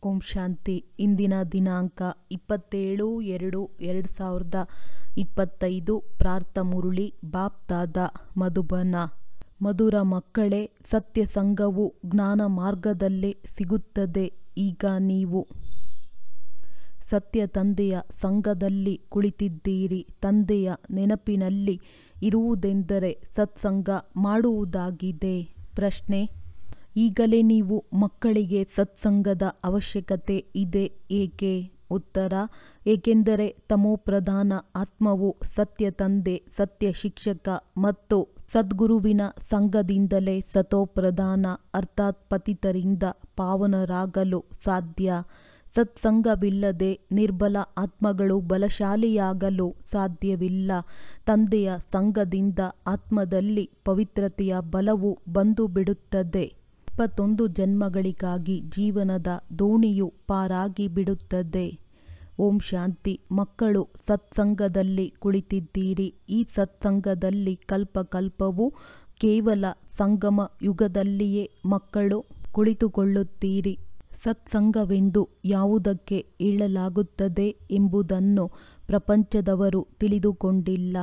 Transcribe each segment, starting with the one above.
ಓಂ ಶಾಂತಿ. ಇಂದಿನ ದಿನಾಂಕ 27/2/2025. ಪ್ರಾರ್ಥ ಮುರುಳಿ ಬಾಪ್ ದಾದಾ ಮಧುಬನ. ಮಧುರ ಮಕ್ಕಳೇ, ಸತ್ಯ ಸಂಘವು ಜ್ಞಾನ ಮಾರ್ಗದಲ್ಲೇ ಸಿಗುತ್ತದೆ. ಈಗ ನೀವು ಸತ್ಯ ತಂದೆಯ ಸಂಘದಲ್ಲಿ ಕುಳಿತಿದ್ದೀರಿ. ತಂದೆಯ ನೆನಪಿನಲ್ಲಿ ಇರುವುದೆಂದರೆ ಸತ್ಸಂಗ ಮಾಡುವುದಾಗಿದೆ. ಪ್ರಶ್ನೆ: ಈಗಲೇ ನೀವು ಮಕ್ಕಳಿಗೆ ಸತ್ಸಂಗದ ಅವಶ್ಯಕತೆ ಇದೆ ಏಕೆ? ಉತ್ತರ: ಏಕೆಂದರೆ ತಮೋಪ್ರಧಾನ ಆತ್ಮವು ಸತ್ಯ ತಂದೆ, ಸತ್ಯ ಶಿಕ್ಷಕ ಮತ್ತು ಸದ್ಗುರುವಿನ ಸಂಘದಿಂದಲೇ ಸತೋಪ್ರಧಾನ ಅರ್ಥಾತ್ ಪತಿತರಿಂದ ಪಾವನರಾಗಲು ಸಾಧ್ಯ. ಸತ್ಸಂಗವಿಲ್ಲದೆ ನಿರ್ಬಲ ಆತ್ಮಗಳು ಬಲಶಾಲಿಯಾಗಲು ಸಾಧ್ಯವಿಲ್ಲ. ತಂದೆಯ ಸಂಘದಿಂದ ಆತ್ಮದಲ್ಲಿ ಪವಿತ್ರತೆಯ ಬಲವು ಬಂದು ಬಿಡುತ್ತದೆ. 21 ಜನ್ಮಗಳಿಗಾಗಿ ಜೀವನದ ದೋಣಿಯು ಪಾರಾಗಿ ಬಿಡುತ್ತದೆ. ಓಂ ಶಾಂತಿ. ಮಕ್ಕಳು ಸತ್ಸಂಗದಲ್ಲಿ ಕುಳಿತಿದ್ದೀರಿ. ಈ ಸತ್ಸಂಗದಲ್ಲಿ ಕಲ್ಪಕಲ್ಪವೂ ಕೇವಲ ಸಂಗಮ ಯುಗದಲ್ಲಿಯೇ ಮಕ್ಕಳು ಕುಳಿತುಕೊಳ್ಳುತ್ತೀರಿ. ಸತ್ಸಂಗವೆಂದು ಯಾವುದಕ್ಕೆ ಹೇಳಲಾಗುತ್ತದೆ ಎಂಬುದನ್ನು ಪ್ರಪಂಚದವರು ತಿಳಿದುಕೊಂಡಿಲ್ಲ.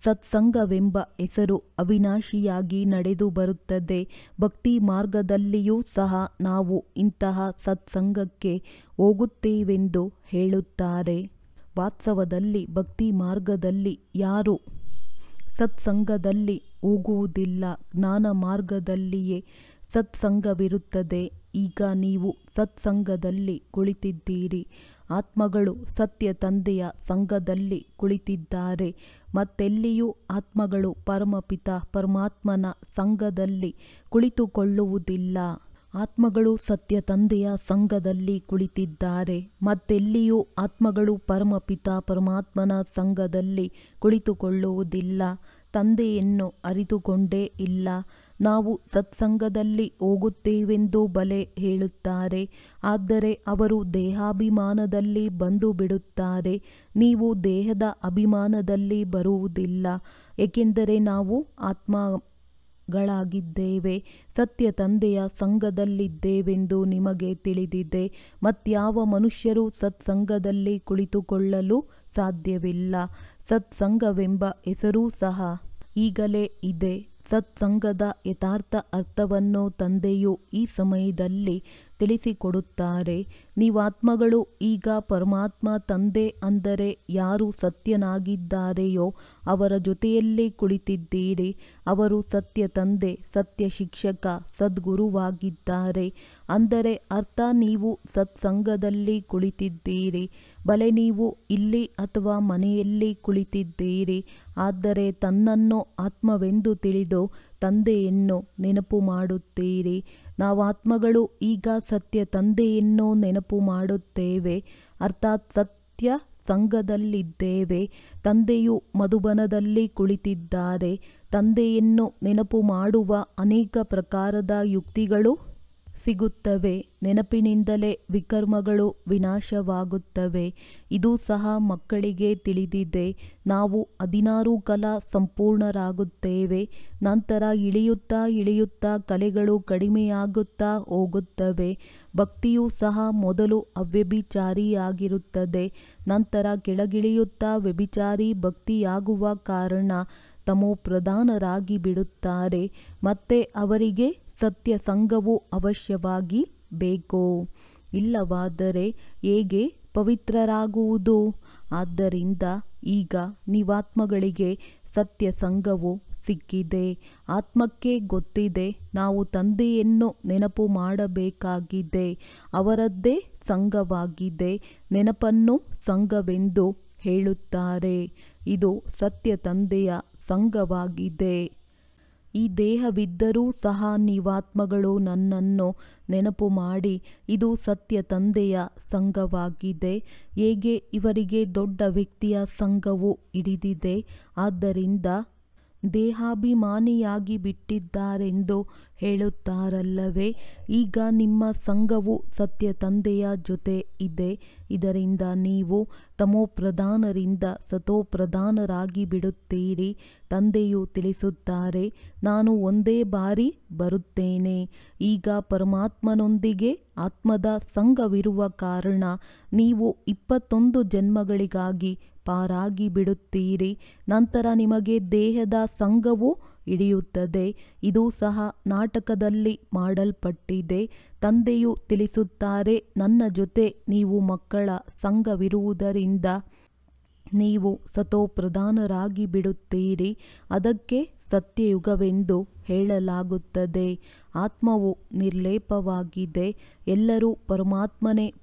ಸತ್ಸಂಗವೆಂಬ ಹೆಸರು ಅವಿನಾಶಿಯಾಗಿ ನಡೆದು ಬರುತ್ತದೆ. ಭಕ್ತಿ ಮಾರ್ಗದಲ್ಲಿಯೂ ಸಹ ನಾವು ಇಂತಹ ಸತ್ಸಂಗಕ್ಕೆ ಹೋಗುತ್ತೇವೆಂದು ಹೇಳುತ್ತಾರೆ. ವಾಸ್ತವದಲ್ಲಿ ಭಕ್ತಿ ಮಾರ್ಗದಲ್ಲಿ ಯಾರೂ ಸತ್ಸಂಗದಲ್ಲಿ ಹೋಗುವುದಿಲ್ಲ. ಜ್ಞಾನ ಮಾರ್ಗದಲ್ಲಿಯೇ ಸತ್ಸಂಗವಿರುತ್ತದೆ. ಈಗ ನೀವು ಸತ್ಸಂಗದಲ್ಲಿ ಕುಳಿತಿದ್ದೀರಿ. ಆತ್ಮಗಳು ಸತ್ಯ ತಂದೆಯ ಸಂಘದಲ್ಲಿ ಕುಳಿತಿದ್ದಾರೆ. ಮತ್ತೆಲ್ಲಿಯೂ ಆತ್ಮಗಳು ಪರಮಪಿತ ಪರಮಾತ್ಮನ ಸಂಘದಲ್ಲಿ ಕುಳಿತುಕೊಳ್ಳುವುದಿಲ್ಲ. ಆತ್ಮಗಳು ಸತ್ಯ ತಂದೆಯ ಸಂಘದಲ್ಲಿ ಕುಳಿತಿದ್ದಾರೆ. ಮತ್ತೆಲ್ಲಿಯೂ ಆತ್ಮಗಳು ಪರಮಪಿತ ಪರಮಾತ್ಮನ ಸಂಘದಲ್ಲಿ ಕುಳಿತುಕೊಳ್ಳುವುದಿಲ್ಲ. ತಂದೆಯನ್ನು ಅರಿತುಕೊಂಡೇ ಇಲ್ಲ. ನಾವು ಸತ್ಸಂಗದಲ್ಲಿ ಹೋಗುತ್ತೇವೆಂದು ಬಲೆ ಹೇಳುತ್ತಾರೆ. ಆದರೆ ಅವರು ದೇಹಾಭಿಮಾನದಲ್ಲಿ ಬಂದು ಬಿಡುತ್ತಾರೆ. ನೀವು ದೇಹದ ಅಭಿಮಾನದಲ್ಲಿ ಬರುವುದಿಲ್ಲ. ಏಕೆಂದರೆ ನಾವು ಆತ್ಮಗಳಾಗಿದ್ದೇವೆ. ಸತ್ಯ ತಂದೆಯ ಸಂಘದಲ್ಲಿದ್ದೇವೆಂದು ನಿಮಗೆ ತಿಳಿದಿದೆ. ಮತ್ಯಾವ ಮನುಷ್ಯರು ಸತ್ಸಂಗದಲ್ಲಿ ಕುಳಿತುಕೊಳ್ಳಲು ಸಾಧ್ಯವಿಲ್ಲ. ಸತ್ಸಂಗವೆಂಬ ಹೆಸರೂ ಸಹ ಈಗಲೇ ಇದೆ. ಸತ್ಸಂಗದ ಯಥಾರ್ಥ ಅರ್ಥವನ್ನು ತಂದೆಯು ಈ ಸಮಯದಲ್ಲಿ ತಿಳಿಸಿಕೊಡುತ್ತಾರೆ. ನೀವಾತ್ಮಗಳು ಈಗ ಪರಮಾತ್ಮ ತಂದೆ ಅಂದರೆ ಯಾರು ಸತ್ಯನಾಗಿದ್ದಾರೆಯೋ ಅವರ ಜೊತೆಯಲ್ಲಿ ಕುಳಿತಿದ್ದೀರಿ. ಅವರು ಸತ್ಯ ತಂದೆ, ಸತ್ಯ ಶಿಕ್ಷಕ, ಸದ್ಗುರುವಾಗಿದ್ದಾರೆ. ಅಂದರೆ ಅರ್ಥ ನೀವು ಸತ್ಸಂಗದಲ್ಲಿ ಕುಳಿತಿದ್ದೀರಿ. ಬಲೆ ನೀವು ಇಲ್ಲಿ ಅಥವಾ ಮನೆಯಲ್ಲಿ ಕುಳಿತಿದ್ದೀರಿ. ಆದರೆ ತನ್ನನ್ನು ಆತ್ಮವೆಂದು ತಿಳಿದು ತಂದೆಯನ್ನು ನೆನಪು ಮಾಡುತ್ತೀರಿ. ನಾವಾತ್ಮಗಳು ಈಗ ಸತ್ಯ ತಂದೆಯನ್ನು ನೆನಪು ಮಾಡುತ್ತೇವೆ. ಅರ್ಥಾತ್ ಸತ್ಯ ಸಂಘದಲ್ಲಿದ್ದೇವೆ. ತಂದೆಯು ಮಧುಬನದಲ್ಲಿ ಕುಳಿತಿದ್ದಾರೆ. ತಂದೆಯನ್ನು ನೆನಪು ಮಾಡುವ ಅನೇಕ ಪ್ರಕಾರದ ಯುಕ್ತಿಗಳು ಸಿಗುತ್ತವೆ. ನೆನಪಿನಿಂದಲೇ ವಿಕರ್ಮಗಳು ವಿನಾಶವಾಗುತ್ತವೆ. ಇದು ಸಹ ಮಕ್ಕಳಿಗೆ ತಿಳಿದಿದೆ. ನಾವು 16 ಕಲಾ ಸಂಪೂರ್ಣರಾಗುತ್ತೇವೆ. ನಂತರ ಇಳಿಯುತ್ತಾ ಇಳಿಯುತ್ತಾ ಕಲೆಗಳು ಕಡಿಮೆಯಾಗುತ್ತಾ ಹೋಗುತ್ತವೆ. ಭಕ್ತಿಯೂ ಸಹ ಮೊದಲು ಅವ್ಯಭಿಚಾರಿಯಾಗಿರುತ್ತದೆ. ನಂತರ ಕೆಳಗಿಳಿಯುತ್ತಾ ವ್ಯಭಿಚಾರಿ ಭಕ್ತಿಯಾಗುವ ಕಾರಣ ತಮೋಪ್ರಧಾನರಾಗಿ ಬಿಡುತ್ತಾರೆ. ಮತ್ತೆ ಅವರಿಗೆ ಸತ್ಯ ಸಂಘವು ಅವಶ್ಯವಾಗಿ ಬೇಕು. ಇಲ್ಲವಾದರೆ ಹೇಗೆ ಪವಿತ್ರರಾಗುವುದು? ಆದ್ದರಿಂದ ಈಗ ನೀವಾತ್ಮಗಳಿಗೆ ಸತ್ಯ ಸಂಘವು ಸಿಕ್ಕಿದೆ. ಆತ್ಮಕ್ಕೆ ಗೊತ್ತಿದೆ ನಾವು ತಂದೆಯನ್ನು ನೆನಪು ಮಾಡಬೇಕಾಗಿದೆ. ಅವರದ್ದೇ ಸಂಘವಾಗಿದೆ. ನೆನಪನ್ನು ಸಂಘವೆಂದು ಹೇಳುತ್ತಾರೆ. ಇದು ಸತ್ಯ ತಂದೆಯ ಸಂಘವಾಗಿದೆ. ಈ ದೇಹವಿದ್ದರೂ ಸಹ ನೀವಾತ್ಮಗಳು ನನ್ನನ್ನು ನೆನಪು ಮಾಡಿ. ಇದು ಸತ್ಯ ತಂದೆಯ ಸಂಘವಾಗಿದೆ. ಹೇಗೆ ಇವರಿಗೆ ದೊಡ್ಡ ವ್ಯಕ್ತಿಯ ಸಂಘವು ಹಿಡಿದಿದೆ. ಆದ್ದರಿಂದ ದೇಹಾಭಿಮಾನಿಯಾಗಿ ಬಿಟ್ಟಿದ್ದಾರೆಂದು ಹೇಳುತ್ತಾರಲ್ಲವೇ. ಈಗ ನಿಮ್ಮ ಸಂಘವು ಸತ್ಯ ತಂದೆಯ ಜೊತೆ ಇದೆ. ಇದರಿಂದ ನೀವು ತಮೋಪ್ರಧಾನರಿಂದ ಸತೋಪ್ರಧಾನರಾಗಿ ಬಿಡುತ್ತೀರಿ. ತಂದೆಯು ತಿಳಿಸುತ್ತಾರೆ, ನಾನು ಒಂದೇ ಬಾರಿ ಬರುತ್ತೇನೆ. ಈಗ ಪರಮಾತ್ಮನೊಂದಿಗೆ ಆತ್ಮದ ಸಂಘವಿರುವ ಕಾರಣ ನೀವು 21 ಜನ್ಮಗಳಿಗಾಗಿ ಪಾರಾಗಿ ಬಿಡುತ್ತೀರಿ. ನಂತರ ನಿಮಗೆ ದೇಹದ ಸಂಘವು ಹಿಡಿಯುತ್ತದೆ. ಇದು ಸಹ ನಾಟಕದಲ್ಲಿ ಮಾಡಲ್ಪಟ್ಟಿದೆ. ತಂದೆಯು ತಿಳಿಸುತ್ತಾರೆ, ನನ್ನ ಜೊತೆ ನೀವು ಮಕ್ಕಳ ಸಂಘವಿರುವುದರಿಂದ ನೀವು ಸತೋಪ್ರಧಾನರಾಗಿ ಬಿಡುತ್ತೀರಿ. ಅದಕ್ಕೆ ಸತ್ಯಯುಗವೆಂದು ಹೇಳಲಾಗುತ್ತದೆ. ಆತ್ಮವು ನಿರ್ಲೇಪವಾಗಿದೆ. ಎಲ್ಲರೂ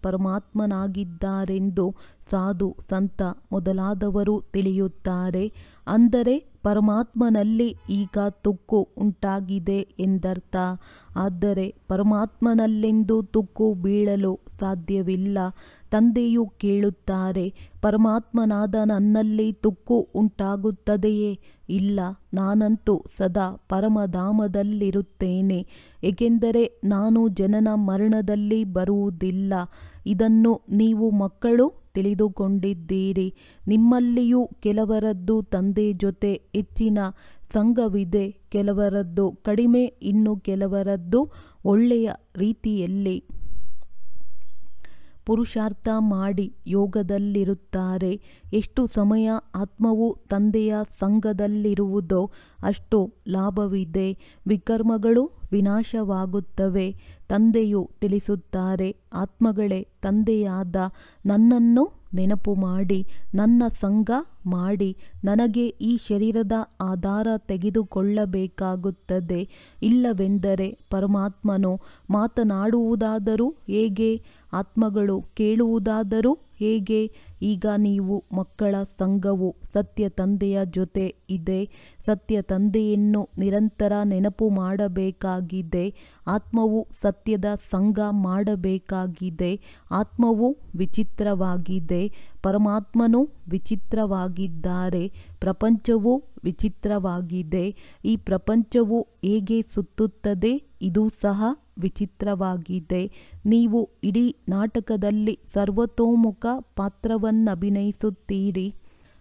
ಪರಮಾತ್ಮನಾಗಿದ್ದಾರೆಂದು ಸಾಧು ಸಂತ ಮೊದಲಾದವರು ತಿಳಿಯುತ್ತಾರೆ. ಅಂದರೆ ಪರಮಾತ್ಮನಲ್ಲಿ ಈಗ ತುಕ್ಕು ಉಂಟಾಗಿದೆ ಎಂದರ್ಥ. ಆದರೆ ಪರಮಾತ್ಮನಲ್ಲೆಂದು ತುಕ್ಕು ಬೀಳಲು ಸಾಧ್ಯವಿಲ್ಲ. ತಂದೆಯು ಕೇಳುತ್ತಾರೆ, ಪರಮಾತ್ಮನಾದ ನನ್ನಲ್ಲಿ ತುಕ್ಕು ಉಂಟಾಗುತ್ತದೆಯೇ? ಇಲ್ಲ, ನಾನಂತೂ ಸದಾ ಪರಮಧಾಮದಲ್ಲಿರುತ್ತೇನೆ. ಏಕೆಂದರೆ ನಾನು ಜನನ ಮರಣದಲ್ಲಿ ಬರುವುದಿಲ್ಲ. ಇದನ್ನು ನೀವು ಮಕ್ಕಳು ತಿಳಿದುಕೊಂಡಿದ್ದೀರಿ. ನಿಮ್ಮಲ್ಲಿಯೂ ಕೆಲವರದ್ದು ತಂದೆ ಜೊತೆ ಹೆಚ್ಚಿನ ಸಂಘವಿದೆ, ಕೆಲವರದ್ದು ಕಡಿಮೆ, ಇನ್ನು ಕೆಲವರದ್ದು ಒಳ್ಳೆಯ ರೀತಿಯಲ್ಲಿ ಪುರುಷಾರ್ಥ ಮಾಡಿ ಯೋಗದಲ್ಲಿರುತ್ತಾರೆ. ಎಷ್ಟು ಸಮಯ ಆತ್ಮವು ತಂದೆಯ ಸಂಘದಲ್ಲಿರುವುದೋ ಅಷ್ಟು ಲಾಭವಿದೆ. ವಿಕರ್ಮಗಳು ವಿನಾಶವಾಗುತ್ತವೆ. ತಂದೆಯು ತಿಳಿಸುತ್ತಾರೆ, ಆತ್ಮಗಳೇ, ತಂದೆಯಾದ ನನ್ನನ್ನು ನೆನಪು ಮಾಡಿ, ನನ್ನ ಸಂಘ ಮಾಡಿ. ನನಗೆ ಈ ಶರೀರದ ಆಧಾರ ತೆಗೆದುಕೊಳ್ಳಬೇಕಾಗುತ್ತದೆ. ಇಲ್ಲವೆಂದರೆ ಪರಮಾತ್ಮನು ಮಾತನಾಡುವುದಾದರೂ ಹೇಗೆ? ಆತ್ಮಗಳು ಕೇಳುವುದಾದರೂ ಹೇಗೆ? ಈಗ ನೀವು ಮಕ್ಕಳ ಸಂಘವು ಸತ್ಯ ತಂದೆಯ ಜೊತೆ ಇದೆ. ಸತ್ಯ ತಂದೆಯನ್ನು ನಿರಂತರ ನೆನಪು ಮಾಡಬೇಕಾಗಿದೆ. ಆತ್ಮವು ಸತ್ಯದ ಸಂಘ ಮಾಡಬೇಕಾಗಿದೆ. ಆತ್ಮವು ವಿಚಿತ್ರವಾಗಿದೆ, ಪರಮಾತ್ಮನು ವಿಚಿತ್ರವಾಗಿದ್ದಾರೆ. ಪ್ರಪಂಚವು ವಿಚಿತ್ರವಾಗಿದೆ. ಈ ಪ್ರಪಂಚವು ಹೇಗೆ ಸುತ್ತುತ್ತದೆ? ಇದು ಸಹ ವಿಚಿತ್ರವಾಗಿದೆ. ನೀವು ಇಡೀ ನಾಟಕದಲ್ಲಿ ಸರ್ವತೋಮುಖ ಪಾತ್ರವನ್ನಭಿನಯಿಸುತ್ತೀರಿ.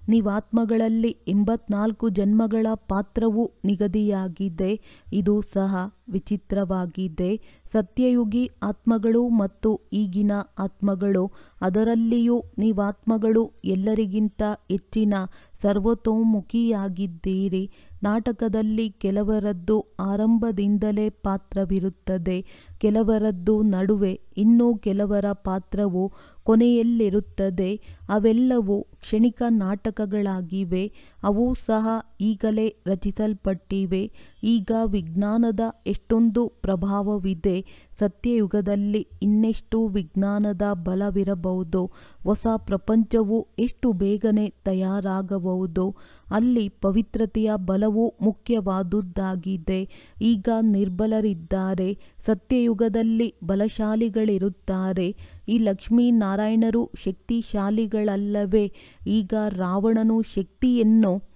ನೀವಾತ್ಮಗಳಲ್ಲಿ 84 ಜನ್ಮಗಳ ಪಾತ್ರವು ನಿಗದಿಯಾಗಿದೆ. ಇದು ಸಹ ವಿಚಿತ್ರವಾಗಿದೆ. ಸತ್ಯಯುಗಿ ಆತ್ಮಗಳು ಮತ್ತು ಈಗಿನ ಆತ್ಮಗಳು, ಅದರಲ್ಲಿಯೂ ನೀವಾತ್ಮಗಳು ಎಲ್ಲರಿಗಿಂತ ಹೆಚ್ಚಿನ ಸರ್ವತೋಮುಖಿಯಾಗಿದ್ದೀರಿ. ನಾಟಕದಲ್ಲಿ ಕೆಲವರದ್ದು ಆರಂಭದಿಂದಲೇ ಪಾತ್ರವಿರುತ್ತದೆ, ಕೆಲವರದ್ದು ನಡುವೆ, ಇನ್ನೂ ಕೆಲವರ ಪಾತ್ರವು ಕೊನೆಯಲ್ಲಿರುತ್ತದೆ. ಅವೆಲ್ಲವೂ ಕ್ಷಣಿಕ ನಾಟಕಗಳಾಗಿವೆ. ಅವು ಸಹ ಈಗಲೇ ರಚಿಸಲ್ಪಟ್ಟಿವೆ. ಈಗ ವಿಜ್ಞಾನದ ಎಷ್ಟೊಂದು ಪ್ರಭಾವವಿದೆ. ಸತ್ಯಯುಗದಲ್ಲಿ ಇನ್ನೆಷ್ಟು ವಿಜ್ಞಾನದ ಬಲವಿರಬಹುದು. ಹೊಸ ಪ್ರಪಂಚವು ಎಷ್ಟು ಬೇಗನೆ ತಯಾರಾಗಬಹುದು. ಅಲ್ಲಿ ಪವಿತ್ರತೆಯ ಬಲವು ಮುಖ್ಯವಾದುದಾಗಿದೆ. ಈಗ ನಿರ್ಬಲರಿದ್ದಾರೆ. ಸತ್ಯಯುಗದಲ್ಲಿ ಬಲಶಾಲಿಗಳಿರುತ್ತಾರೆ. ಈ ಲಕ್ಷ್ಮೀನಾರಾಯಣರು ಶಕ್ತಿಶಾಲಿಗಳಲ್ಲವೇ? ಈಗ ರಾವಣನು ಶಕ್ತಿಯನ್ನು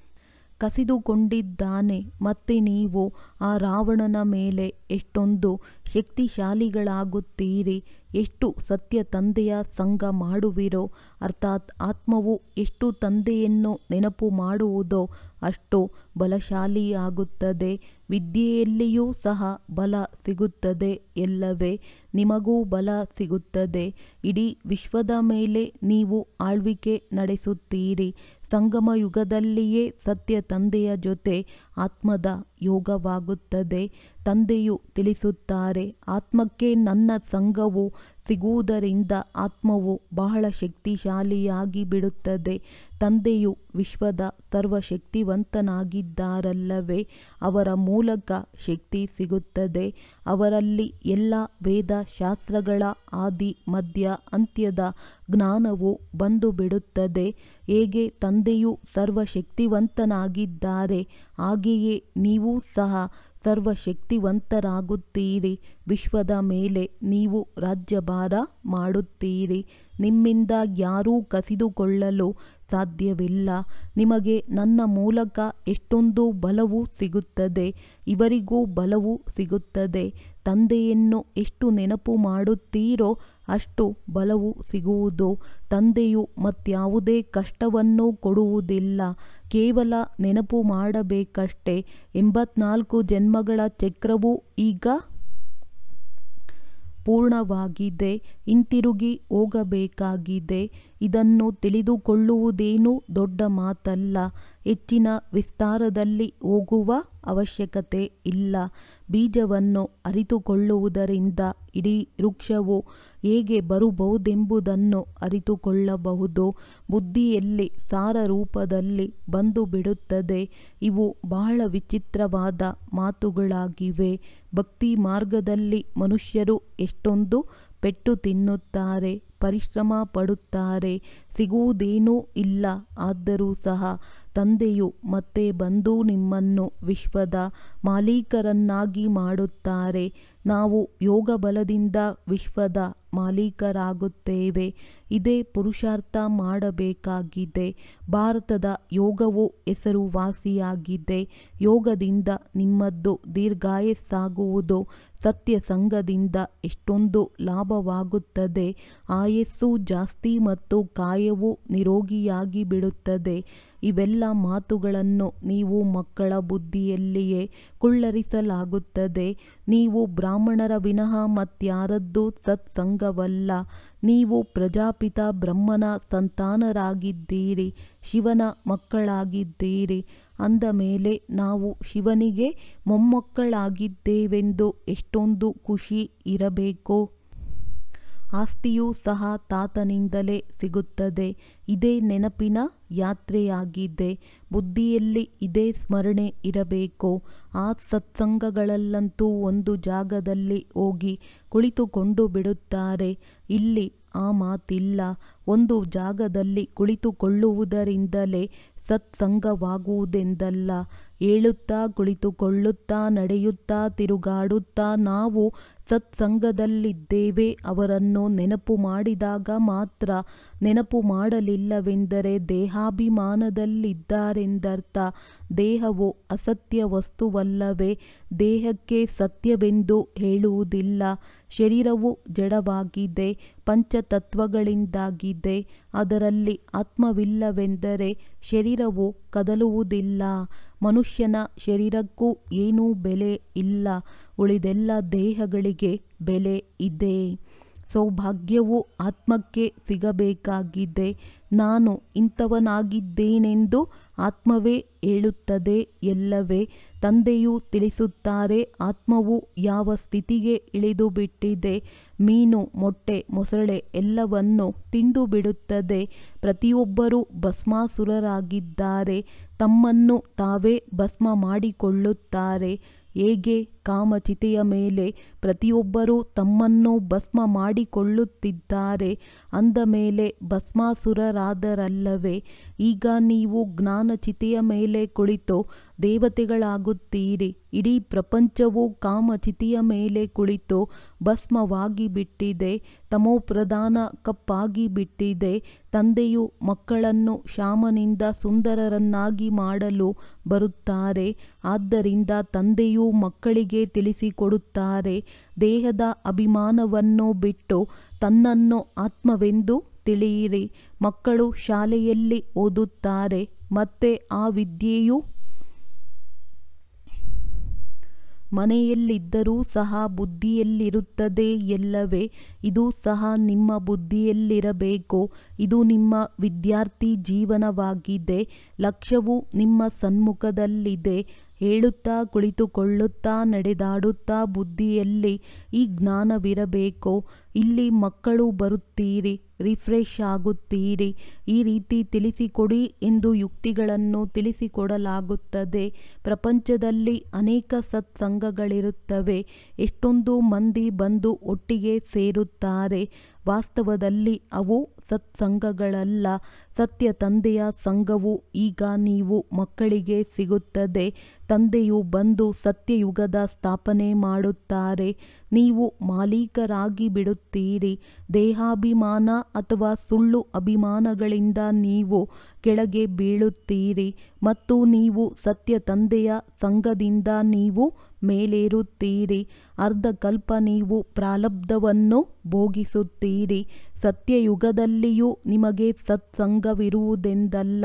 ಕಸಿದುಕೊಂಡಿದ್ದಾನೆ. ಮತ್ತೆ ನೀವು ಆ ರಾವಣನ ಮೇಲೆ ಎಷ್ಟೊಂದು ಶಕ್ತಿಶಾಲಿಗಳಾಗುತ್ತೀರಿ. ಎಷ್ಟು ಸತ್ಯ ತಂದೆಯ ಸಂಘ ಮಾಡುವಿರೋ, ಅರ್ಥಾತ್ ಆತ್ಮವು ಎಷ್ಟು ತಂದೆಯನ್ನು ನೆನಪು ಮಾಡುವುದೋ ಅಷ್ಟು ಬಲಶಾಲಿಯಾಗುತ್ತದೆ. ವಿದ್ಯೆಯಲ್ಲಿಯೂ ಸಹ ಬಲ ಸಿಗುತ್ತದೆ ಎಲ್ಲವೇ? ನಿಮಗೂ ಬಲ ಸಿಗುತ್ತದೆ. ಇಡೀ ವಿಶ್ವದ ಮೇಲೆ ನೀವು ಆಳ್ವಿಕೆ ನಡೆಸುತ್ತೀರಿ. ಸಂಗಮ ಯುಗದಲ್ಲಿಯೇ ಸತ್ಯ ತಂದೆಯ ಜೊತೆ ಆತ್ಮದ ಯೋಗವಾಗುತ್ತದೆ. ತಂದೆಯು ತಿಳಿಸುತ್ತಾರೆ, ಆತ್ಮಕ್ಕೆ ನನ್ನ ಸಂಘವು ಸಿಗುವುದರಿಂದ ಆತ್ಮವು ಬಹಳ ಶಕ್ತಿಶಾಲಿಯಾಗಿ ಬಿಡುತ್ತದೆ. ತಂದೆಯು ವಿಶ್ವದ ಸರ್ವಶಕ್ತಿವಂತನಾಗಿದ್ದಾರಲ್ಲವೇ? ಅವರ ಮೂಲಕ ಶಕ್ತಿ ಸಿಗುತ್ತದೆ. ಅವರಲ್ಲಿ ಎಲ್ಲ ವೇದ ಶಾಸ್ತ್ರಗಳ ಆದಿ ಮಧ್ಯ ಅಂತ್ಯದ ಜ್ಞಾನವು ಬಂದು ಬಿಡುತ್ತದೆ. ಹೇಗೆ ತಂದೆಯು ಸರ್ವಶಕ್ತಿವಂತನಾಗಿದ್ದಾರೆ, ಹಾಗೆಯೇ ನೀವು ಸಹ ಸರ್ವಶಕ್ತಿವಂತರಾಗುತ್ತೀರಿ. ವಿಶ್ವದ ಮೇಲೆ ನೀವು ರಾಜ್ಯಭಾರ ಮಾಡುತ್ತೀರಿ. ನಿಮ್ಮಿಂದ ಯಾರೂ ಕಸಿದುಕೊಳ್ಳಲು ಸಾಧ್ಯವಿಲ್ಲ. ನಿಮಗೆ ನನ್ನ ಮೂಲಕ ಎಷ್ಟೊಂದು ಬಲವು ಸಿಗುತ್ತದೆ, ಇವರಿಗೂ ಬಲವು ಸಿಗುತ್ತದೆ. ತಂದೆಯನ್ನು ಎಷ್ಟು ನೆನಪು ಮಾಡುತ್ತೀರೋ ಅಷ್ಟು ಬಲವು ಸಿಗುವುದು. ತಂದೆಯು ಮತ್ಯಾವುದೇ ಕಷ್ಟವನ್ನು ಕೊಡುವುದಿಲ್ಲ, ಕೇವಲ ನೆನಪು ಮಾಡಬೇಕಷ್ಟೆ. 84 ಜನ್ಮಗಳ ಚಕ್ರವು ಈಗ ಪೂರ್ಣವಾಗಿದೆ, ಹಿಂತಿರುಗಿ ಹೋಗಬೇಕಾಗಿದೆ. ಇದನ್ನು ತಿಳಿದುಕೊಳ್ಳುವುದೇನು ದೊಡ್ಡ ಮಾತಲ್ಲ. ಹೆಚ್ಚಿನ ವಿಸ್ತಾರದಲ್ಲಿ ಹೋಗುವ ಅವಶ್ಯಕತೆ ಇಲ್ಲ. ಬೀಜವನ್ನು ಅರಿತುಕೊಳ್ಳುವುದರಿಂದ ಇಡೀ ವೃಕ್ಷವು ಹೇಗೆ ಬರಬಹುದೆಂಬುದನ್ನು ಅರಿತುಕೊಳ್ಳಬಹುದು. ಬುದ್ಧಿಯಲ್ಲಿ ಸಾರ ರೂಪದಲ್ಲಿ ಬಂದು ಬಿಡುತ್ತದೆ. ಇವು ಬಹಳ ವಿಚಿತ್ರವಾದ ಮಾತುಗಳಾಗಿವೆ. ಭಕ್ತಿ ಮಾರ್ಗದಲ್ಲಿ ಮನುಷ್ಯರು ಎಷ್ಟೊಂದು ಪೆಟ್ಟು ತಿನ್ನುತ್ತಾರೆ, ಪರಿಶ್ರಮ ಪಡುತ್ತಾರೆ, ಸಿಗುವುದೇನೂ ಇಲ್ಲ. ಆದರೂ ಸಹ ತಂದೆಯು ಮತ್ತೆ ಬಂದು ನಿಮ್ಮನ್ನು ವಿಶ್ವದ ಮಾಲೀಕರನ್ನಾಗಿ ಮಾಡುತ್ತಾರೆ. ನಾವು ಯೋಗ ಬಲದಿಂದ ವಿಶ್ವದ ಮಾಲೀಕರಾಗುತ್ತೇವೆ. ಇದೇ ಪುರುಷಾರ್ಥ ಮಾಡಬೇಕಾಗಿದೆ. ಭಾರತದ ಯೋಗವು ಹೆಸರುವಾಸಿಯಾಗಿದೆ. ಯೋಗದಿಂದ ನಿಮ್ಮದ್ದು ದೀರ್ಘಾಯಸ್ಸಾಗುವುದು. ಸತ್ಯ ಸಂಘದಿಂದ ಎಷ್ಟೊಂದು ಲಾಭವಾಗುತ್ತದೆ. ಆಯಸ್ಸು ಜಾಸ್ತಿ ಮತ್ತು ಕಾಯವು ನಿರೋಗಿಯಾಗಿ ಬಿಡುತ್ತದೆ. ಇವೆಲ್ಲ ಮಾತುಗಳನ್ನು ನೀವು ಮಕ್ಕಳ ಬುದ್ಧಿಯಲ್ಲಿಯೇ ಕುಳ್ಳರಿಸಲಾಗುತ್ತದೆ. ನೀವು ಬ್ರಾಹ್ಮಣರ ವಿನಃ ಮತ್ಯಾರದ್ದೂ ಸತ್ಸಂಗವಲ್ಲ. ನೀವು ಪ್ರಜಾಪಿತ ಬ್ರಹ್ಮನ ಸಂತಾನರಾಗಿದ್ದೀರಿ, ಶಿವನ ಮಕ್ಕಳಾಗಿದ್ದೀರಿ. ಅಂದ ಮೇಲೆ ನಾವು ಶಿವನಿಗೆ ಮೊಮ್ಮಕ್ಕಳಾಗಿದ್ದೇವೆಂದು ಎಷ್ಟೊಂದು ಖುಷಿ ಇರಬೇಕು. ಆಸ್ತಿಯೂ ಸಹ ತಾತನಿಂದಲೇ ಸಿಗುತ್ತದೆ. ಇದೇ ನೆನಪಿನ ಯಾತ್ರೆಯಾಗಿದೆ. ಬುದ್ಧಿಯಲ್ಲಿ ಇದೇ ಸ್ಮರಣೆ ಇರಬೇಕು. ಆ ಸತ್ಸಂಗಗಳಲ್ಲಂತೂ ಒಂದು ಜಾಗದಲ್ಲಿ ಹೋಗಿ ಕುಳಿತುಕೊಂಡು ಬಿಡುತ್ತಾರೆ. ಇಲ್ಲಿ ಆ ಮಾತಿಲ್ಲ. ಒಂದು ಜಾಗದಲ್ಲಿ ಕುಳಿತುಕೊಳ್ಳುವುದರಿಂದಲೇ ಸತ್ಸಂಗವಾಗುವುದೆಂದಲ್ಲ. ಏಳುತ್ತಾ ಕುಳಿತುಕೊಳ್ಳುತ್ತಾ ನಡೆಯುತ್ತಾ ತಿರುಗಾಡುತ್ತಾ ನಾವು ಸತ್ಸಂಗದಲ್ಲಿದ್ದೇವೆ. ಅವರನ್ನು ನೆನಪು ಮಾಡಿದಾಗ ಮಾತ್ರ. ನೆನಪು ಮಾಡಲಿಲ್ಲವೆಂದರೆ ದೇಹಾಭಿಮಾನದಲ್ಲಿದ್ದಾರೆಂದರ್ಥ. ದೇಹವು ಅಸತ್ಯ ವಸ್ತುವಲ್ಲವೇ? ದೇಹಕ್ಕೆ ಸತ್ಯವೆಂದು ಹೇಳುವುದಿಲ್ಲ. ಶರೀರವು ಜಡವಾಗಿದೆ, ಪಂಚತತ್ವಗಳಿಂದಾಗಿದೆ. ಅದರಲ್ಲಿ ಆತ್ಮವಿಲ್ಲವೆಂದರೆ ಶರೀರವು ಕದಲುವುದಿಲ್ಲ. ಮನುಷ್ಯನ ಶರೀರಕ್ಕೂ ಏನೂ ಬೆಲೆ ಇಲ್ಲ. ಉಳಿದೆಲ್ಲ ದೇಹಗಳಿಗೆ ಬೆಲೆ ಇದೆ. ಸೌಭಾಗ್ಯವು ಆತ್ಮಕ್ಕೆ ಸಿಗಬೇಕಾಗಿದೆ. ನಾನು ಇಂಥವನಾಗಿದ್ದೇನೆಂದು ಆತ್ಮವೇ ಹೇಳುತ್ತದೆ ಎಲ್ಲವೇ. ತಂದೆಯು ತಿಳಿಸುತ್ತಾರೆ, ಆತ್ಮವು ಯಾವ ಸ್ಥಿತಿಗೆ ಇಳಿದು ಬಿಟ್ಟಿದೆ. ಮೀನು, ಮೊಟ್ಟೆ, ಮೊಸಳೆ ಎಲ್ಲವನ್ನು ತಿಂದು ಬಿಡುತ್ತದೆ. ಪ್ರತಿಯೊಬ್ಬರೂ ಭಸ್ಮಾಸುರರಾಗಿದ್ದಾರೆ. ತಮ್ಮನ್ನು ತಾವೇ ಭಸ್ಮ ಮಾಡಿಕೊಳ್ಳುತ್ತಾರೆ. ಹೇಗೆ? ಕಾಮಚಿತೆಯ ಮೇಲೆ ಪ್ರತಿಯೊಬ್ಬರೂ ತಮ್ಮನ್ನು ಭಸ್ಮ ಮಾಡಿಕೊಳ್ಳುತ್ತಿದ್ದಾರೆ. ಅಂದ ಮೇಲೆ ಭಸ್ಮಾಸುರರಾದರಲ್ಲವೇ? ಈಗ ನೀವು ಜ್ಞಾನಚಿತೆಯ ಮೇಲೆ ಕುಳಿತು ದೇವತೆಗಳಾಗುತ್ತೀರಿ. ಇಡೀ ಪ್ರಪಂಚವು ಕಾಮಚಿತೆಯ ಮೇಲೆ ಕುಳಿತು ಭಸ್ಮವಾಗಿ ಬಿಟ್ಟಿದೆ. ತಮೋಪ್ರಧಾನ ಕಪ್ಪಾಗಿ ಬಿಟ್ಟಿದೆ. ತಂದೆಯು ಮಕ್ಕಳನ್ನು ಶ್ಯಾಮನಿಂದ ಸುಂದರರನ್ನಾಗಿ ಮಾಡಲು ಬರುತ್ತಾರೆ. ಆದ್ದರಿಂದ ತಂದೆಯು ಮಕ್ಕಳಿಗೆ ತಿಳಿಸಿಕೊಡುತ್ತಾರೆ, ದೇಹದ ಅಭಿಮಾನವನ್ನು ಬಿಟ್ಟು ತನ್ನನ್ನು ಆತ್ಮವೆಂದು ತಿಳಿಯಿರಿ. ಮಕ್ಕಳು ಶಾಲೆಯಲ್ಲಿ ಓದುತ್ತಾರೆ, ಮತ್ತೆ ಆ ವಿದ್ಯೆಯು ಮನೆಯಲ್ಲಿದ್ದರೂ ಸಹ ಬುದ್ಧಿಯಲ್ಲಿರುತ್ತದೆ ಎಲ್ಲವೇ? ಇದು ಸಹ ನಿಮ್ಮ ಬುದ್ಧಿಯಲ್ಲಿರಬೇಕು. ಇದು ನಿಮ್ಮ ವಿದ್ಯಾರ್ಥಿ ಜೀವನವಾಗಿದೆ. ಲಕ್ಷ್ಯವು ನಿಮ್ಮ ಸನ್ಮುಖದಲ್ಲಿದೆ. ಹೇಳುತ್ತಾ ಕುಳಿತುಕೊಳ್ಳುತ್ತಾ ನಡೆದಾಡುತ್ತಾ ಬುದ್ಧಿಯಲ್ಲಿ ಈ ಜ್ಞಾನವಿರಬೇಕು. ಇಲ್ಲಿ ಮಕ್ಕಳು ಬರುತ್ತೀರಿ, ರಿಫ್ರೆಶ್ ಆಗುತ್ತೀರಿ. ಈ ರೀತಿ ತಿಳಿಸಿಕೊಡಿ ಎಂದು ಯುಕ್ತಿಗಳನ್ನು ತಿಳಿಸಿಕೊಡಲಾಗುತ್ತದೆ. ಪ್ರಪಂಚದಲ್ಲಿ ಅನೇಕ ಸತ್ಸಂಗಗಳಿರುತ್ತವೆ. ಎಷ್ಟೊಂದು ಮಂದಿ ಬಂದು ಒಟ್ಟಿಗೆ ಸೇರುತ್ತಾರೆ. ವಾಸ್ತವದಲ್ಲಿ ಅವು ಸತ್ಸಂಗಗಳಲ್ಲ. ಸತ್ಯ ತಂದೆಯ ಸಂಘವು ಈಗ ನೀವು ಮಕ್ಕಳಿಗೆ ಸಿಗುತ್ತದೆ. ತಂದೆಯು ಬಂದು ಸತ್ಯಯುಗದ ಸ್ಥಾಪನೆ ಮಾಡುತ್ತಾರೆ. ನೀವು ಮಾಲೀಕರಾಗಿ ಬಿಡುತ್ತೀರಿ. ದೇಹಾಭಿಮಾನ ಅಥವಾ ಸುಳ್ಳು ಅಭಿಮಾನಗಳಿಂದ ನೀವು ಕೆಳಗೆ ಬೀಳುತ್ತೀರಿ ಮತ್ತು ನೀವು ಸತ್ಯ ತಂದೆಯ ಸಂಘದಿಂದ ನೀವು ಮೇಲೇರುತ್ತೀರಿ. ಅರ್ಧಕಲ್ಪ ನೀವು ಪ್ರಾರಬ್ಧವನ್ನು ಭೋಗಿಸುತ್ತೀರಿ. ಸತ್ಯಯುಗದಲ್ಲಿಯೂ ನಿಮಗೆ ಸತ್ಸಂಗವಿರುವುದೆಂದಲ್ಲ.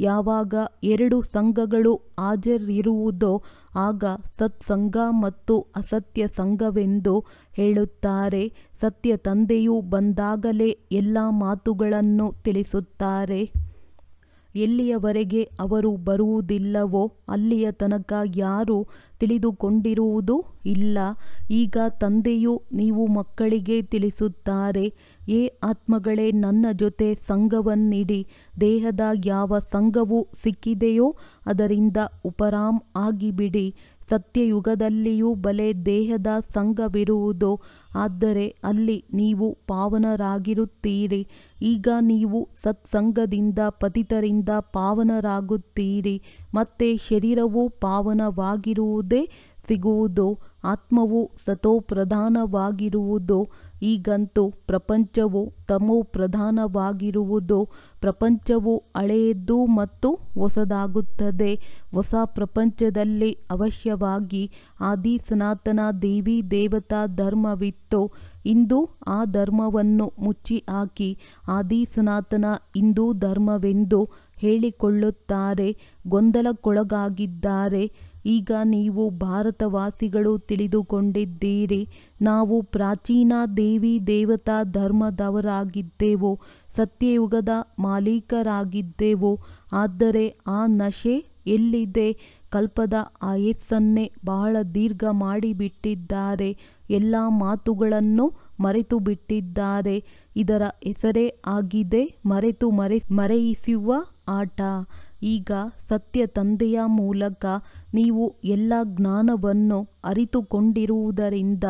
ಯಾವಾಗ ಎರಡು ಸಂಘಗಳು ಹಾಜರಿರುವುದೋ ಆಗ ಸತ್ಸಂಗ ಮತ್ತು ಅಸತ್ಯ ಸಂಘವೆಂದು ಹೇಳುತ್ತಾರೆ. ಸತ್ಯ ತಂದೆಯು ಬಂದಾಗಲೇ ಎಲ್ಲ ಮಾತುಗಳನ್ನು ತಿಳಿಸುತ್ತಾರೆ. ಎಲ್ಲಿಯವರೆಗೆ ಅವರು ಬರುವುದಿಲ್ಲವೋ ಅಲ್ಲಿಯ ತನಕ ಯಾರೂ ತಿಳಿದುಕೊಂಡಿರುವುದೂ ಇಲ್ಲ. ಈಗ ತಂದೆಯು ನೀವು ಮಕ್ಕಳಿಗೆ ತಿಳಿಸುತ್ತಾರೆ, ಏ ಆತ್ಮಗಳೇ, ನನ್ನ ಜೊತೆ ಸಂಘವನ್ನಿಡಿ. ದೇಹದ ಯಾವ ಸಂಘವು ಸಿಕ್ಕಿದೆಯೋ ಅದರಿಂದ ಉಪರಾಮ್ ಆಗಿಬಿಡಿ. ಸತ್ಯಯುಗದಲ್ಲಿಯೂ ಬಲೆ ದೇಹದ ಸಂಘವಿರುವುದು, ಆದರೆ ಅಲ್ಲಿ ನೀವು ಪಾವನರಾಗಿರುತ್ತೀರಿ. ಈಗ ನೀವು ಸತ್ಸಂಗದಿಂದ ಪತಿತರಿಂದ ಪಾವನರಾಗುತ್ತೀರಿ. ಮತ್ತೆ ಶರೀರವು ಪಾವನವಾಗಿರುವುದೇ ಸಿಗುವುದು. ಆತ್ಮವು ಸತೋಪ್ರಧಾನವಾಗಿರುವುದು. ಈಗಂತೂ ಪ್ರಪಂಚವು ತಮೋಪ್ರಧಾನವಾಗಿರುವುದು. ಪ್ರಪಂಚವು ಹಳೆಯದ್ದು ಮತ್ತು ಹೊಸದಾಗುತ್ತದೆ. ಹೊಸ ಪ್ರಪಂಚದಲ್ಲಿ ಅವಶ್ಯವಾಗಿ ಆದಿ ಸನಾತನ ದೇವಿ ದೇವತಾ ಧರ್ಮವಿತ್ತು. ಇಂದು ಆ ಧರ್ಮವನ್ನು ಮುಚ್ಚಿ ಹಾಕಿ ಆದಿ ಸನಾತನ ಹಿಂದೂ ಧರ್ಮವೆಂದು ಹೇಳಿಕೊಳ್ಳುತ್ತಾರೆ. ಗೊಂದಲಕ್ಕೊಳಗಾಗಿದ್ದಾರೆ. ಈಗ ನೀವು ಭಾರತವಾಸಿಗಳು ತಿಳಿದುಕೊಂಡಿದ್ದೀರಿ. ನಾವು ಪ್ರಾಚೀನ ದೇವಿ ದೇವತಾ ಧರ್ಮದವರಾಗಿದ್ದೆವು. ಸತ್ಯಯುಗದ ಮಾಲೀಕರಾಗಿದ್ದೆವು. ಆದರೆ ಆ ನಶೆ ಎಲ್ಲಿದೆ? ಕಲ್ಪದ ಆಯಸ್ಸನ್ನೇ ಬಹಳ ದೀರ್ಘ ಮಾಡಿಬಿಟ್ಟಿದ್ದಾರೆ. ಎಲ್ಲ ಮಾತುಗಳನ್ನು ಮರೆತು ಬಿಟ್ಟಿದ್ದಾರೆ. ಇದರ ಹೆಸರೇ ಆಗಿದೆ ಮರೆಯಿಸುವ ಆಟ. ಈಗ ಸತ್ಯ ತಂದೆಯ ಮೂಲಕ ನೀವು ಎಲ್ಲ ಜ್ಞಾನವನ್ನು ಅರಿತುಕೊಂಡಿರುವುದರಿಂದ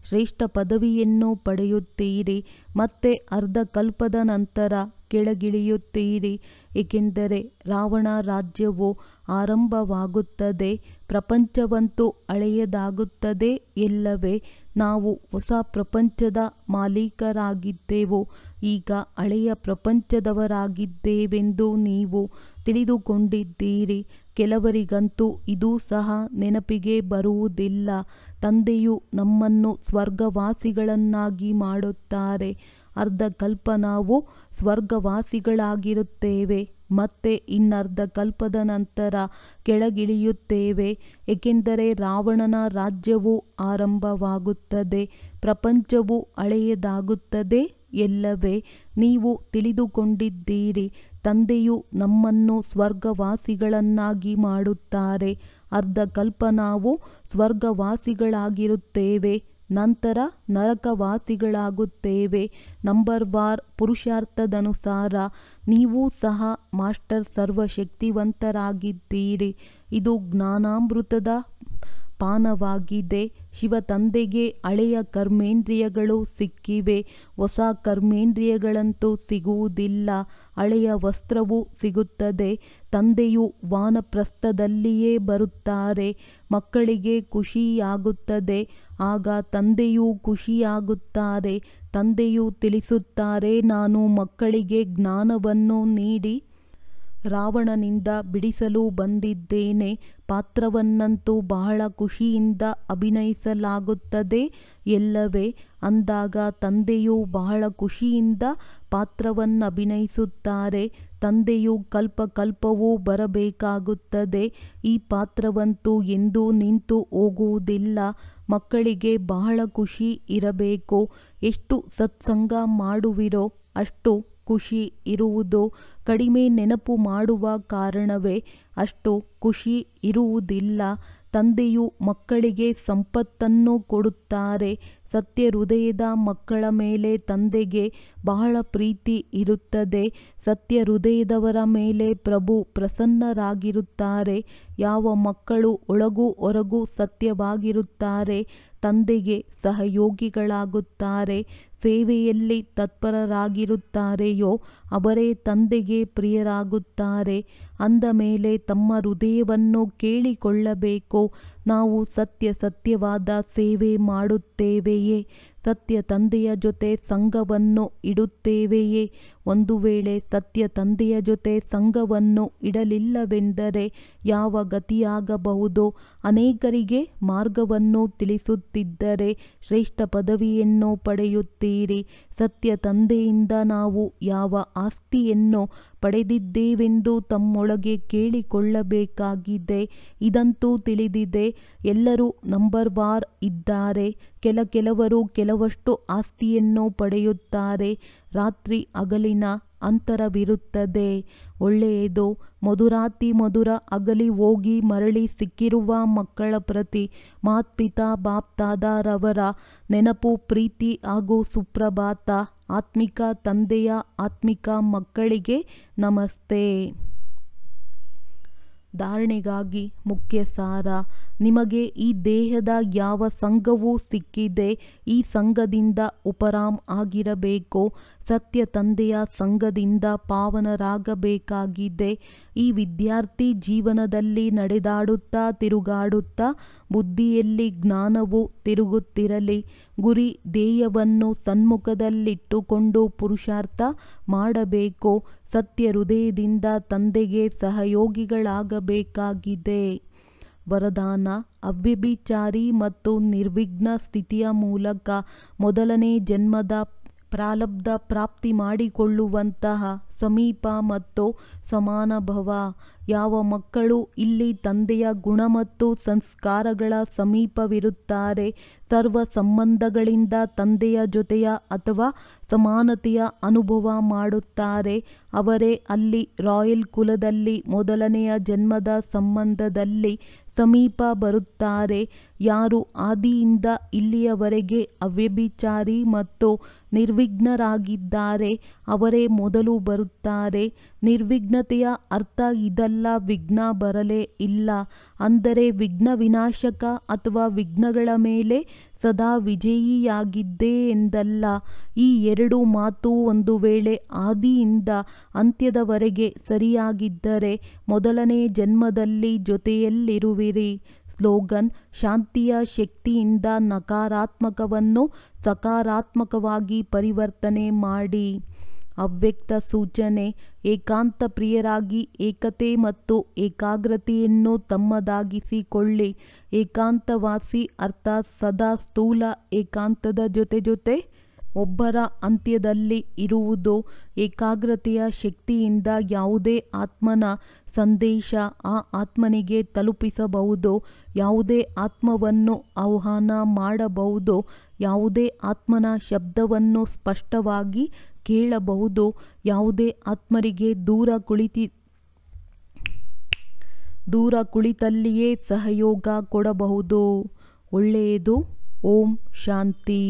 ಶ್ರೇಷ್ಠ ಪದವಿಯನ್ನು ಪಡೆಯುತ್ತೀರಿ. ಮತ್ತೆ ಅರ್ಧಕಲ್ಪದ ನಂತರ ಕೆಳಗಿಳಿಯುತ್ತೀರಿ. ಏಕೆಂದರೆ ರಾವಣ ರಾಜ್ಯವು ಆರಂಭವಾಗುತ್ತದೆ. ಪ್ರಪಂಚವಂತೂ ಹಳೆಯದಾಗುತ್ತದೆ ಎಲ್ಲವೇ. ನಾವು ಹೊಸ ಪ್ರಪಂಚದ ಮಾಲೀಕರಾಗಿದ್ದೆವು. ಈಗ ಹಳೆಯ ಪ್ರಪಂಚದವರಾಗಿದ್ದೇವೆಂದು ನೀವು ತಿಳಿದುಕೊಂಡಿದ್ದೀರಿ. ಕೆಲವರಿಗಂತೂ ಇದೂ ಸಹ ನೆನಪಿಗೆ ಬರುವುದಿಲ್ಲ. ತಂದೆಯು ನಮ್ಮನ್ನು ಸ್ವರ್ಗವಾಸಿಗಳನ್ನಾಗಿ ಮಾಡುತ್ತಾರೆ. ಅರ್ಧಕಲ್ಪ ನಾವು ಸ್ವರ್ಗವಾಸಿಗಳಾಗಿರುತ್ತೇವೆ. ಮತ್ತೆ ಇನ್ನರ್ಧ ಕಲ್ಪದ ನಂತರ ಕೆಳಗಿಳಿಯುತ್ತೇವೆ. ಏಕೆಂದರೆ ರಾವಣನ ರಾಜ್ಯವು ಆರಂಭವಾಗುತ್ತದೆ. ಪ್ರಪಂಚವು ಹಳೆಯದಾಗುತ್ತದೆ ಎಲ್ಲವೇ. ನೀವು ತಿಳಿದುಕೊಂಡಿದ್ದೀರಿ. ತಂದೆಯು ನಮ್ಮನ್ನು ಸ್ವರ್ಗವಾಸಿಗಳನ್ನಾಗಿ ಮಾಡುತ್ತಾರೆ. ಅರ್ಧಕಲ್ಪ ನಾವು ಸ್ವರ್ಗವಾಸಿಗಳಾಗಿರುತ್ತೇವೆ. ನಂತರ ನರಕವಾಸಿಗಳಾಗುತ್ತೇವೆ. ನಂಬರ್ವಾರ್ ಪುರುಷಾರ್ಥದನುಸಾರ ನೀವೂ ಸಹ ಮಾಸ್ಟರ್ ಸರ್ವಶಕ್ತಿವಂತರಾಗಿದ್ದೀರಿ. ಇದು ಜ್ಞಾನಾಮೃತದ ಪಾನವಾಗಿದೆ. ಶಿವ ತಂದೆಗೆ ಹಳೆಯ ಕರ್ಮೇಂದ್ರಿಯಗಳು ಸಿಕ್ಕಿವೆ. ಹೊಸ ಕರ್ಮೇಂದ್ರಿಯಗಳಂತೂ ಸಿಗುವುದಿಲ್ಲ. ಹಳೆಯ ವಸ್ತ್ರವು ಸಿಗುತ್ತದೆ. ತಂದೆಯು ವಾನಪ್ರಸ್ಥದಲ್ಲಿಯೇ ಬರುತ್ತಾರೆ. ಮಕ್ಕಳಿಗೆ ಖುಷಿಯಾಗುತ್ತದೆ. ಆಗ ತಂದೆಯೂ ಖುಷಿಯಾಗುತ್ತಾರೆ. ತಂದೆಯು ತಿಳಿಸುತ್ತಾರೆ, ನಾನು ಮಕ್ಕಳಿಗೆ ಜ್ಞಾನವನ್ನು ನೀಡಿ ರಾವಣನಿಂದ ಬಿಡಿಸಲು ಬಂದಿದ್ದೇನೆ. ಪಾತ್ರವನ್ನಂತೂ ಬಹಳ ಖುಷಿಯಿಂದ ಅಭಿನಯಿಸಲಾಗುತ್ತದೆ ಎಲ್ಲವೇ. ಅಂದಾಗ ತಂದೆಯು ಬಹಳ ಖುಷಿಯಿಂದ ಪಾತ್ರವನ್ನಭಿನಯಿಸುತ್ತಾರೆ. ತಂದೆಯು ಕಲ್ಪಕಲ್ಪವೂ ಬರಬೇಕಾಗುತ್ತದೆ. ಈ ಪಾತ್ರವಂತೂ ಎಂದೂ ನಿಂತು ಹೋಗುವುದಿಲ್ಲ. ಮಕ್ಕಳಿಗೆ ಬಹಳ ಖುಷಿ ಇರಬೇಕು. ಎಷ್ಟು ಸತ್ಸಂಗ ಮಾಡುವಿರೋ ಅಷ್ಟು ಖುಷಿ ಇರುವುದು. ಕಡಿಮೆ ನೆನಪು ಮಾಡುವ ಕಾರಣವೇ ಅಷ್ಟು ಖುಷಿ ಇರುವುದಿಲ್ಲ. ತಂದೆಯು ಮಕ್ಕಳಿಗೆ ಸಂಪತ್ತನ್ನು ಕೊಡುತ್ತಾರೆ. ಸತ್ಯ ಹೃದಯದ ಮಕ್ಕಳ ಮೇಲೆ ತಂದೆಗೆ ಬಹಳ ಪ್ರೀತಿ ಇರುತ್ತದೆ. ಸತ್ಯ ಹೃದಯದವರ ಮೇಲೆ ಪ್ರಭು ಪ್ರಸನ್ನರಾಗಿರುತ್ತಾರೆ. ಯಾವ ಮಕ್ಕಳು ಒಳಗೂ ಹೊರಗೂ ಸತ್ಯವಾಗಿರುತ್ತಾರೆ ತಂದೆಗೆ ಸಹಯೋಗಿಗಳಾಗುತ್ತಾರೆ. ಸೇವೆಯಲ್ಲಿ ತತ್ಪರರಾಗಿರುತ್ತಾರೆಯೋ ಅವರೇ ತಂದೆಗೆ ಪ್ರಿಯರಾಗುತ್ತಾರೆ. ಅಂದ ಮೇಲೆ ತಮ್ಮ ಹೃದಯವನ್ನು ಕೇಳಿಕೊಳ್ಳಬೇಕು, ನಾವು ಸತ್ಯವಾದ ಸೇವೆ ಮಾಡುತ್ತೇವೆಯೇ? ಸತ್ಯ ತಂದೆಯ ಜೊತೆ ಸಂಘವನ್ನು ಇಡುತ್ತೇವೆಯೇ? ಒಂದು ವೇಳೆ ಸತ್ಯ ತಂದೆಯ ಜೊತೆ ಸಂಘವನ್ನು ಇಡಲಿಲ್ಲವೆಂದರೆ ಯಾವ ಗತಿಯಾಗಬಹುದು? ಅನೇಕರಿಗೆ ಮಾರ್ಗವನ್ನು ತಿಳಿಸುತ್ತಿದ್ದರೆ ಶ್ರೇಷ್ಠ ಪದವಿಯನ್ನು ಪಡೆಯುತ್ತೀರಿ. ಸತ್ಯ ತಂದೆಯಿಂದ ನಾವು ಯಾವ ಆಸ್ತಿಯನ್ನು ಪಡೆದಿದ್ದೇವೆಂದು ತಮ್ಮೊಳಗೆ ಕೇಳಿಕೊಳ್ಳಬೇಕಾಗಿದೆ. ಇದಂತೂ ತಿಳಿದಿದೆ, ಎಲ್ಲರೂ ನಂಬರ್ ವಾರ್ ಇದ್ದಾರೆ. ಕೆಲವರು ಕೆಲವಷ್ಟು ಆಸ್ತಿಯನ್ನು ಪಡೆಯುತ್ತಾರೆ. ರಾತ್ರಿ ಹಗಲಿನ ಅಂತರವಿರುತ್ತದೆ. ಒಳ್ಳೆಯದು. ಮಧುರಾತಿ ಮಧುರ ಅಗಲಿ ಹೋಗಿ ಮರಳಿ ಸಿಕ್ಕಿರುವ ಮಕ್ಕಳ ಪ್ರತಿ ಮಾತ್ಪಿತಾ ಬಾಪ್ದಾದಾರವರ ನೆನಪು, ಪ್ರೀತಿ ಹಾಗೂ ಸುಪ್ರಭಾತ. ಆತ್ಮಿಕ ತಂದೆಯ ಆತ್ಮಿಕ ಮಕ್ಕಳಿಗೆ ನಮಸ್ತೆ. ಧಾರಣೆಗಾಗಿ ಮುಖ್ಯ ಸಾರ. ನಿಮಗೆ ಈ ದೇಹದ ಯಾವ ಸಂಘವೂ ಸಿಕ್ಕಿದೆ, ಈ ಸಂಘದಿಂದ ಉಪರಾಮ್ ಆಗಿರಬೇಕು. ಸತ್ಯ ತಂದೆಯ ಸಂಘದಿಂದ ಪಾವನರಾಗಬೇಕಾಗಿದೆ. ಈ ವಿದ್ಯಾರ್ಥಿ ಜೀವನದಲ್ಲಿ ನಡೆದಾಡುತ್ತಾ ತಿರುಗಾಡುತ್ತಾ ಬುದ್ಧಿಯಲ್ಲಿ ಜ್ಞಾನವು ತಿರುಗುತ್ತಿರಲಿ. ಗುರಿ ಧ್ಯೇಯವನ್ನು ಸನ್ಮುಖದಲ್ಲಿಟ್ಟುಕೊಂಡು ಪುರುಷಾರ್ಥ ಮಾಡಬೇಕು. ಸತ್ಯ ಹೃದಯದಿಂದ ತಂದೆಗೆ ಸಹಯೋಗಿಗಳಾಗಬೇಕಾಗಿದೆ. ವರದಾನ: ಅವ್ಯಭಿಚಾರಿ ಮತ್ತು ನಿರ್ವಿಘ್ನ ಸ್ಥಿತಿಯ ಮೂಲಕ ಮೊದಲನೇ ಜನ್ಮದ ಪ್ರಾರಬ್ಧ ಪ್ರಾಪ್ತಿ ಮಾಡಿಕೊಳ್ಳುವಂತಹ ಸಮೀಪ ಮತ್ತು ಸಮಾನ ಭವ. ಯಾವ ಮಕ್ಕಳು ಇಲ್ಲಿ ತಂದೆಯ ಗುಣ ಮತ್ತು ಸಂಸ್ಕಾರಗಳ ಸಮೀಪವಿರುತ್ತಾರೆ, ಸರ್ವ ಸಂಬಂಧಗಳಿಂದ ತಂದೆಯ ಜೊತೆಯ ಅಥವಾ ಸಮಾನತೆಯ ಅನುಭವ ಮಾಡುತ್ತಾರೆ, ಅವರೇ ಅಲ್ಲಿ ರಾಯಲ್ ಕುಲದಲ್ಲಿ ಮೊದಲನೆಯ ಜನ್ಮದ ಸಂಬಂಧದಲ್ಲಿ ಸಮೀಪ ಬರುತ್ತಾರೆ. ಯಾರು ಆದಿಯಿಂದ ಇಲ್ಲಿಯವರೆಗೆ ಅವ್ಯಭಿಚಾರಿ ಮತ್ತು ನಿರ್ವಿಘ್ನರಾಗಿದ್ದಾರೆ ಅವರೇ ಮೊದಲು ಬರುತ್ತಾರೆ. ನಿರ್ವಿಘ್ನತೆಯ ಅರ್ಥ ಇದಲ್ಲ, ವಿಘ್ನ ಬರಲೇ ಇಲ್ಲ ಅಂದರೆ ವಿಘ್ನ ವಿನಾಶಕ ಅಥವಾ ವಿಘ್ನಗಳ ಮೇಲೆ ಸದಾ ವಿಜಯಿಯಾಗಿದ್ದೆ ಎಂದಲ್ಲ. ಈ ಎರಡು ಮಾತು ಒಂದು ವೇಳೆ ಆದಿಯಿಂದ ಅಂತ್ಯದವರೆಗೆ ಸರಿಯಾಗಿದ್ದರೆ ಮೊದಲನೇ ಜನ್ಮದಲ್ಲಿ ಜೊತೆಯಲ್ಲಿರುವಿರಿ. ಸ್ಲೋಗನ್: ಶಾಂತಿಯ ಶಕ್ತಿಯಿಂದ ನಕಾರಾತ್ಮಕವನ್ನು ಸಕಾರಾತ್ಮಕವಾಗಿ ಪರಿವರ್ತನೆ ಮಾಡಿ. ಅವ್ಯಕ್ತ ಸೂಚನೆ: ಏಕಾಂತ ಪ್ರಿಯರಾಗಿ ಏಕತೆ ಮತ್ತು ಏಕಾಗ್ರತೆಯನ್ನು ತಮ್ಮದಾಗಿಸಿಕೊಳ್ಳಿ. ಏಕಾಂತವಾಸಿ ಅರ್ಥಾತ್ ಸದಾ ಸ್ಥೂಲ ಏಕಾಂತದ ಜೊತೆ ಒಬ್ಬರ ಅಂತ್ಯದಲ್ಲಿ ಇರುವುದು. ಏಕಾಗ್ರತೆಯ ಶಕ್ತಿಯಿಂದ ಯಾವುದೇ ಆತ್ಮನ ಸಂದೇಶ ಆ ಆತ್ಮನಿಗೆ ತಲುಪಿಸಬಹುದು. ಯಾವುದೇ ಆತ್ಮವನ್ನು ಆಹ್ವಾನ ಮಾಡಬಹುದು. ಯಾವುದೇ ಆತ್ಮನ ಶಬ್ದವನ್ನು ಸ್ಪಷ್ಟವಾಗಿ ಕೇಳಬಹುದು. ಯಾವುದೇ ಆತ್ಮರಿಗೆ ದೂರ ಕುಳಿತಲ್ಲಿಯೇ ಸಹಯೋಗ ಕೊಡಬಹುದು. ಒಳ್ಳೆಯದು. ಓಂ ಶಾಂತಿ.